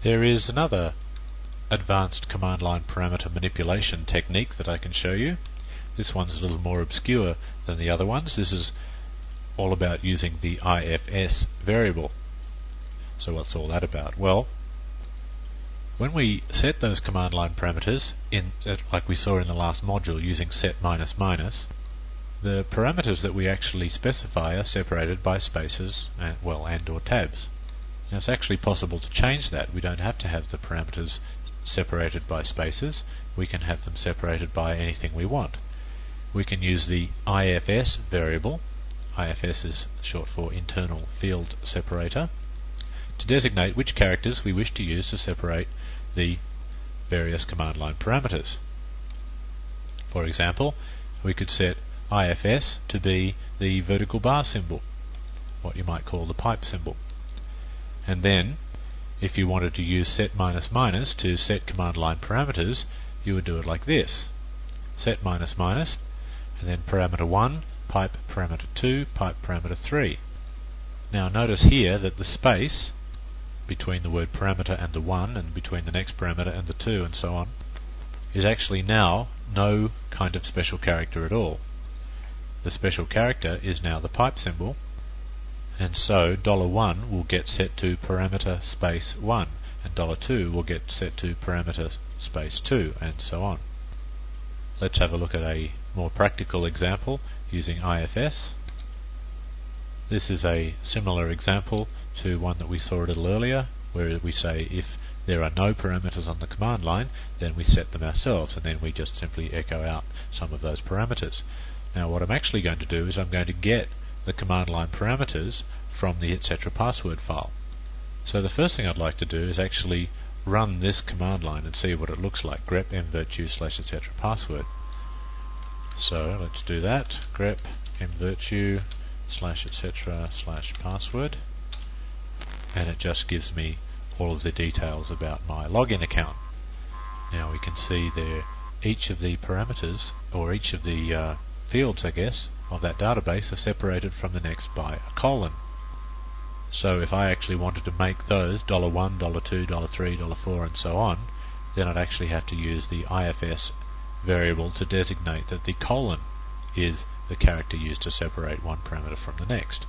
There is another advanced command line parameter manipulation technique that I can show you. This one's a little more obscure than the other ones. This is all about using the IFS variable. So what's all that about? Well, when we set those command line parameters like we saw in the last module using set minus minus, the parameters that we actually specify are separated by spaces and or tabs. Now it's actually possible to change that. We don't have to have the parameters separated by spaces. We can have them separated by anything we want. We can use the IFS variable. IFS is short for internal field separator, to designate which characters we wish to use to separate the various command line parameters. For example, we could set IFS to be the vertical bar symbol, what you might call the pipe symbol. And then, if you wanted to use set minus minus to set command line parameters, you would do it like this. Set minus minus, and then parameter 1, pipe parameter 2, pipe parameter 3. Now notice here that the space between the word parameter and the 1, and between the next parameter and the 2, and so on, is actually now no kind of special character at all. The special character is now the pipe symbol, and so $1 will get set to parameter space 1, and $2 will get set to parameter space 2, and so on. Let's have a look at a more practical example using IFS. This is a similar example to one that we saw a little earlier, where we say if there are no parameters on the command line, then we set them ourselves, and then we just simply echo out some of those parameters. Now what I'm actually going to do is I'm going to get the command line parameters from the etc password file. So the first thing I'd like to do is actually run this command line and see what it looks like, grep mvirtue / etc password. So let's do that, grep mvirtue / etc / password, and it just gives me all of the details about my login account. Now we can see there each of the parameters, or each of the fields, I guess, of that database are separated from the next by a colon. So if I actually wanted to make those $1, $2, $3, $4, and so on, then I'd actually have to use the IFS variable to designate that the colon is the character used to separate one parameter from the next.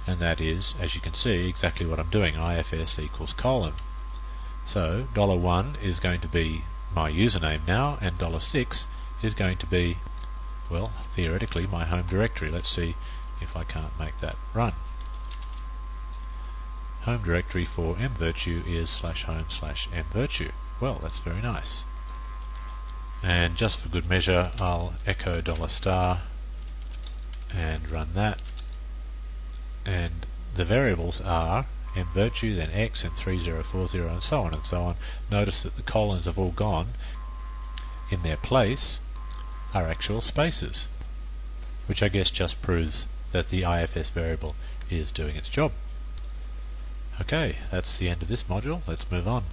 And that is, as you can see, exactly what I'm doing, IFS equals colon. So $1 is going to be my username now, and $6 is going to be, well, theoretically, my home directory. Let's see if I can't make that run. Home directory for mvirtue is /home/mvirtue. Well, that's very nice. And just for good measure, I'll echo $* and run that. And the variables are mvirtue, then x, and 3040, and so on and so on. Notice that the colons have all gone. In their place are actual spaces, which I guess just proves that the IFS variable is doing its job. Okay, that's the end of this module. Let's move on.